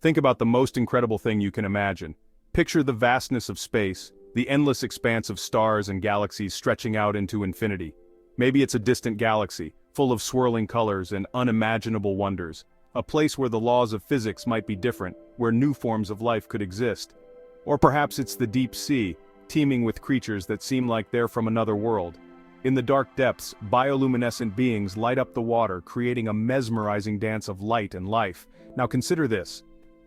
Think about the most incredible thing you can imagine. Picture the vastness of space, the endless expanse of stars and galaxies stretching out into infinity. Maybe it's a distant galaxy, full of swirling colors and unimaginable wonders. A place where the laws of physics might be different, where new forms of life could exist. Or perhaps it's the deep sea, teeming with creatures that seem like they're from another world. In the dark depths, bioluminescent beings light up the water, creating a mesmerizing dance of light and life. Now consider this.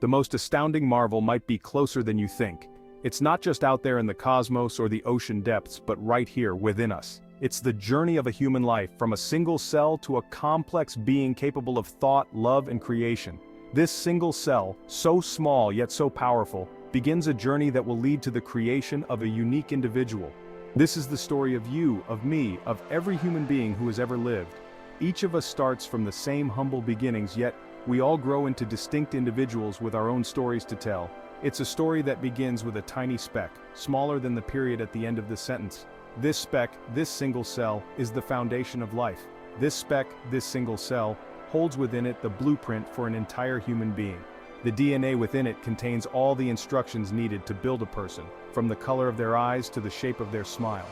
The most astounding marvel might be closer than you think. It's not just out there in the cosmos or the ocean depths, but right here within us. It's the journey of a human life, from a single cell to a complex being capable of thought, love, and creation. This single cell, so small yet so powerful, begins a journey that will lead to the creation of a unique individual. This is the story of you, of me, of every human being who has ever lived. Each of us starts from the same humble beginnings, yet we all grow into distinct individuals with our own stories to tell. It's a story that begins with a tiny speck, smaller than the period at the end of the sentence. This speck, this single cell, is the foundation of life. This speck, this single cell, holds within it the blueprint for an entire human being. The DNA within it contains all the instructions needed to build a person, from the color of their eyes to the shape of their smile.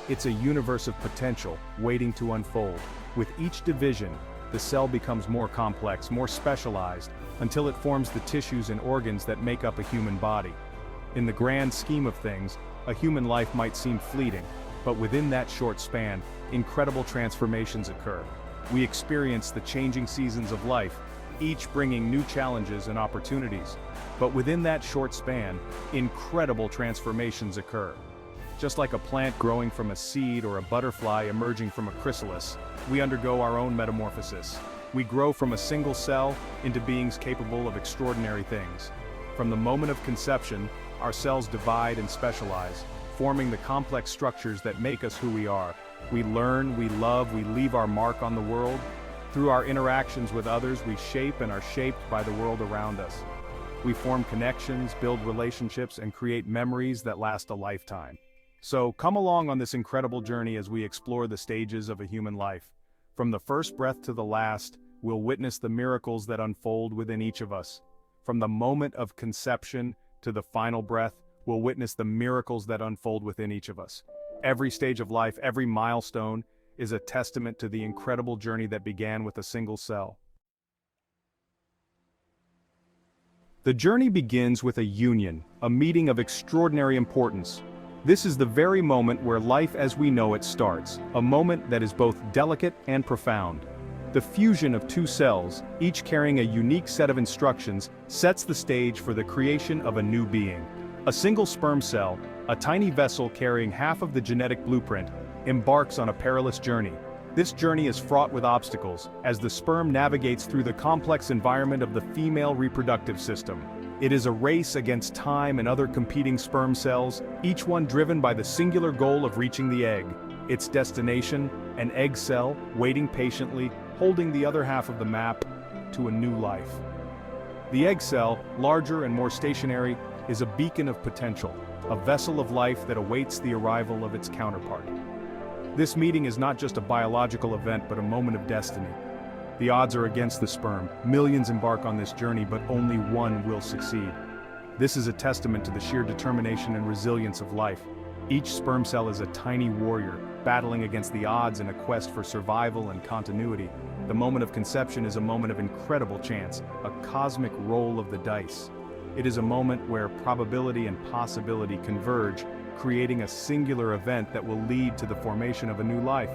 It's a universe of potential, waiting to unfold. With each division, the cell becomes more complex, more specialized, until it forms the tissues and organs that make up a human body. In the grand scheme of things, a human life might seem fleeting, but within that short span, incredible transformations occur. We experience the changing seasons of life, each bringing new challenges and opportunities. But within that short span, incredible transformations occur. Just like a plant growing from a seed or a butterfly emerging from a chrysalis, we undergo our own metamorphosis. We grow from a single cell into beings capable of extraordinary things. From the moment of conception, our cells divide and specialize, forming the complex structures that make us who we are. We learn, we love, we leave our mark on the world. Through our interactions with others, we shape and are shaped by the world around us. We form connections, build relationships, and create memories that last a lifetime. So come along on this incredible journey as we explore the stages of a human life. From the first breath to the last, we'll witness the miracles that unfold within each of us. From the moment of conception to the final breath, we'll witness the miracles that unfold within each of us. Every stage of life, every milestone, is a testament to the incredible journey that began with a single cell. The journey begins with a union, a meeting of extraordinary importance. This is the very moment where life as we know it starts, a moment that is both delicate and profound. The fusion of two cells, each carrying a unique set of instructions, sets the stage for the creation of a new being. A single sperm cell, a tiny vessel carrying half of the genetic blueprint, embarks on a perilous journey. This journey is fraught with obstacles, as the sperm navigates through the complex environment of the female reproductive system. It is a race against time and other competing sperm cells, each one driven by the singular goal of reaching the egg. Its destination, an egg cell, waiting patiently, holding the other half of the map to a new life. The egg cell, larger and more stationary, is a beacon of potential, a vessel of life that awaits the arrival of its counterpart. This meeting is not just a biological event but a moment of destiny. The odds are against the sperm. Millions embark on this journey, but only one will succeed. This is a testament to the sheer determination and resilience of life. Each sperm cell is a tiny warrior, battling against the odds in a quest for survival and continuity. The moment of conception is a moment of incredible chance, a cosmic roll of the dice. It is a moment where probability and possibility converge, creating a singular event that will lead to the formation of a new life.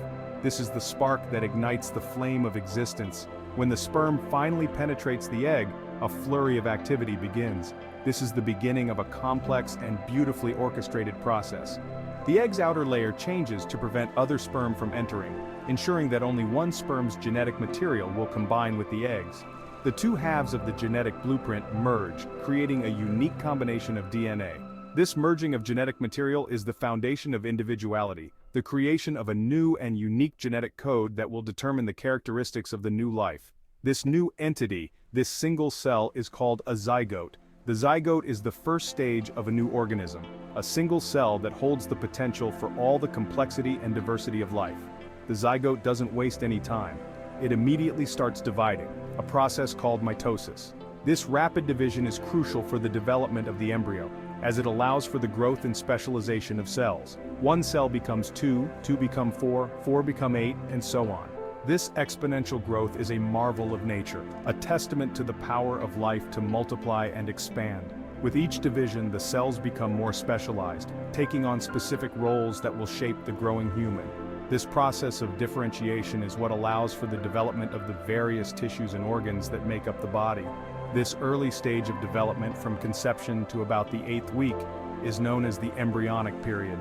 This is the spark that ignites the flame of existence. When the sperm finally penetrates the egg, a flurry of activity begins. This is the beginning of a complex and beautifully orchestrated process. The egg's outer layer changes to prevent other sperm from entering, ensuring that only one sperm's genetic material will combine with the eggs. The two halves of the genetic blueprint merge, creating a unique combination of DNA. This merging of genetic material is the foundation of individuality, the creation of a new and unique genetic code that will determine the characteristics of the new life. This new entity, this single cell, is called a zygote. The zygote is the first stage of a new organism, a single cell that holds the potential for all the complexity and diversity of life. The zygote doesn't waste any time. It immediately starts dividing, a process called mitosis. This rapid division is crucial for the development of the embryo, as it allows for the growth and specialization of cells. One cell becomes two, two become four, four become eight, and so on. This exponential growth is a marvel of nature, a testament to the power of life to multiply and expand. With each division, the cells become more specialized, taking on specific roles that will shape the growing human. This process of differentiation is what allows for the development of the various tissues and organs that make up the body. This early stage of development from conception to about the 8th week is known as the embryonic period.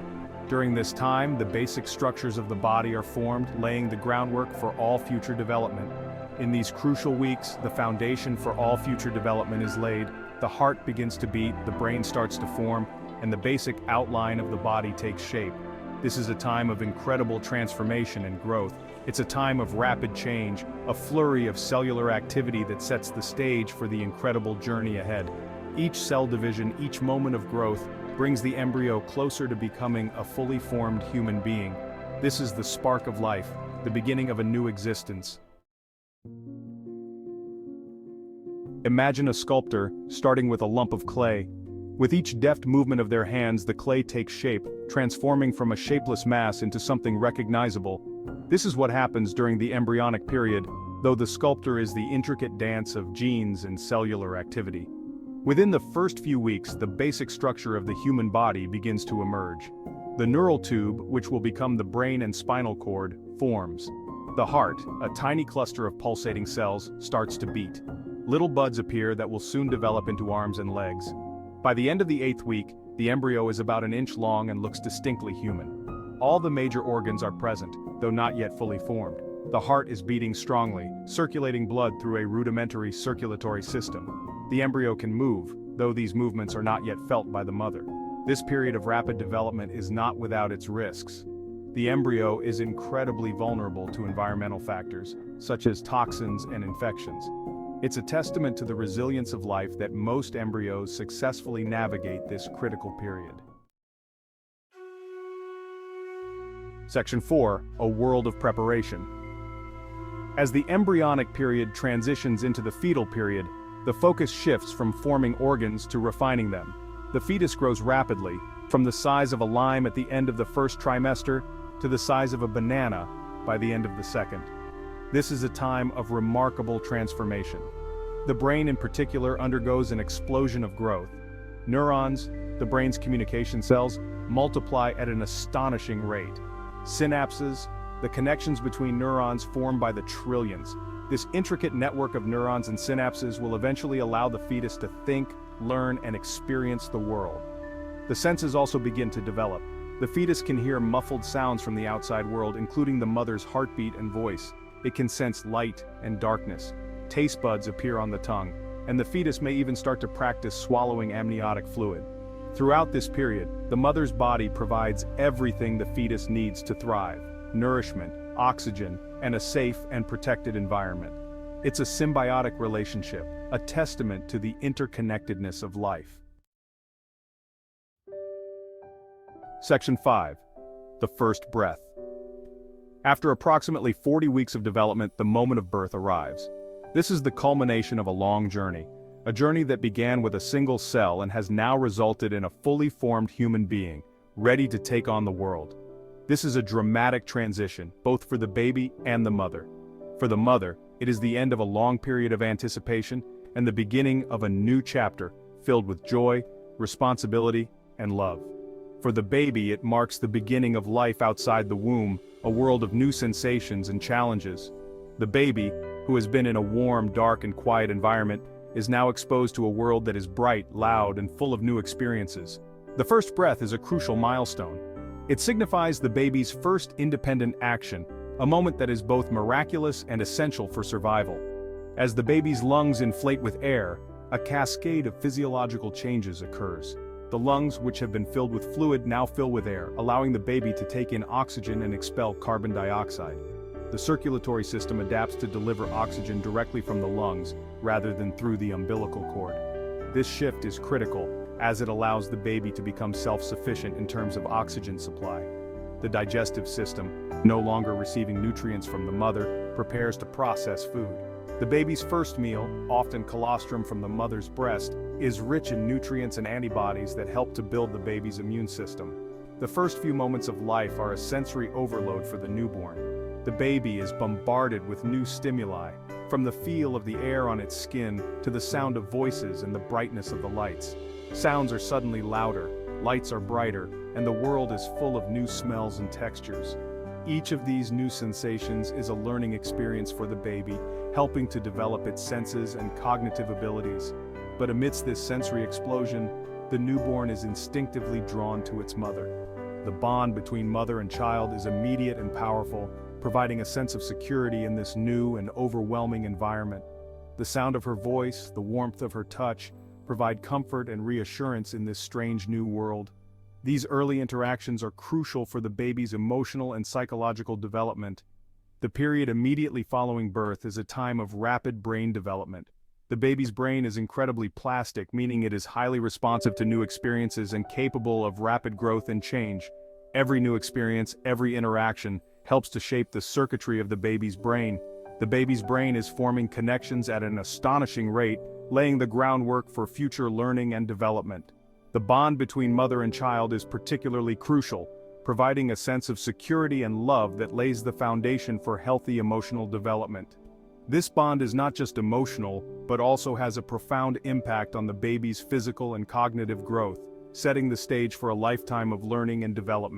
During this time, the basic structures of the body are formed, laying the groundwork for all future development. In these crucial weeks, the foundation for all future development is laid, the heart begins to beat, the brain starts to form, and the basic outline of the body takes shape. This is a time of incredible transformation and growth. It's a time of rapid change, a flurry of cellular activity that sets the stage for the incredible journey ahead. Each cell division, each moment of growth, brings the embryo closer to becoming a fully formed human being. This is the spark of life, the beginning of a new existence. Imagine a sculptor starting with a lump of clay. With each deft movement of their hands, the clay takes shape, transforming from a shapeless mass into something recognizable. This is what happens during the embryonic period, though the sculptor is the intricate dance of genes and cellular activity. Within the first few weeks, the basic structure of the human body begins to emerge. The neural tube, which will become the brain and spinal cord, forms. The heart, a tiny cluster of pulsating cells, starts to beat. Little buds appear that will soon develop into arms and legs. By the end of the 8th week, the embryo is about an inch long and looks distinctly human. All the major organs are present, though not yet fully formed. The heart is beating strongly, circulating blood through a rudimentary circulatory system. The embryo can move, though these movements are not yet felt by the mother. This period of rapid development is not without its risks. The embryo is incredibly vulnerable to environmental factors, such as toxins and infections. It's a testament to the resilience of life that most embryos successfully navigate this critical period. Section 4, a world of preparation. As the embryonic period transitions into the fetal period, the focus shifts from forming organs to refining them. The fetus grows rapidly, from the size of a lime at the end of the first trimester to the size of a banana by the end of the second. This is a time of remarkable transformation. The brain in particular undergoes an explosion of growth. Neurons, the brain's communication cells, multiply at an astonishing rate. Synapses, the connections between neurons formed by the trillions. This intricate network of neurons and synapses will eventually allow the fetus to think, learn, and experience the world. The senses also begin to develop. The fetus can hear muffled sounds from the outside world, including the mother's heartbeat and voice. It can sense light and darkness. Taste buds appear on the tongue, and the fetus may even start to practice swallowing amniotic fluid. Throughout this period, the mother's body provides everything the fetus needs to thrive: nourishment, oxygen, and a safe and protected environment. It's a symbiotic relationship, a testament to the interconnectedness of life. Section 5. The first breath. After approximately 40 weeks of development, the moment of birth arrives. This is the culmination of a long journey, a journey that began with a single cell and has now resulted in a fully formed human being, ready to take on the world. This is a dramatic transition, both for the baby and the mother. For the mother, it is the end of a long period of anticipation and the beginning of a new chapter filled with joy, responsibility, and love. For the baby, it marks the beginning of life outside the womb, a world of new sensations and challenges. The baby, who has been in a warm, dark, and quiet environment, is now exposed to a world that is bright, loud, and full of new experiences. The first breath is a crucial milestone. It signifies the baby's first independent action, a moment that is both miraculous and essential for survival. As the baby's lungs inflate with air, a cascade of physiological changes occurs. The lungs, which have been filled with fluid, now fill with air, allowing the baby to take in oxygen and expel carbon dioxide. The circulatory system adapts to deliver oxygen directly from the lungs, rather than through the umbilical cord. This shift is critical, as it allows the baby to become self-sufficient in terms of oxygen supply. The digestive system, no longer receiving nutrients from the mother, prepares to process food. The baby's first meal, often colostrum from the mother's breast, is rich in nutrients and antibodies that help to build the baby's immune system. The first few moments of life are a sensory overload for the newborn. The baby is bombarded with new stimuli, from the feel of the air on its skin to the sound of voices and the brightness of the lights. Sounds are suddenly louder, lights are brighter, and the world is full of new smells and textures. Each of these new sensations is a learning experience for the baby, helping to develop its senses and cognitive abilities. But amidst this sensory explosion, the newborn is instinctively drawn to its mother. The bond between mother and child is immediate and powerful, providing a sense of security in this new and overwhelming environment. The sound of her voice, the warmth of her touch, provide comfort and reassurance in this strange new world. These early interactions are crucial for the baby's emotional and psychological development. The period immediately following birth is a time of rapid brain development. The baby's brain is incredibly plastic, meaning it is highly responsive to new experiences and capable of rapid growth and change. Every new experience, every interaction, helps to shape the circuitry of the baby's brain. The baby's brain is forming connections at an astonishing rate, laying the groundwork for future learning and development. The bond between mother and child is particularly crucial, providing a sense of security and love that lays the foundation for healthy emotional development. This bond is not just emotional, but also has a profound impact on the baby's physical and cognitive growth, setting the stage for a lifetime of learning and development.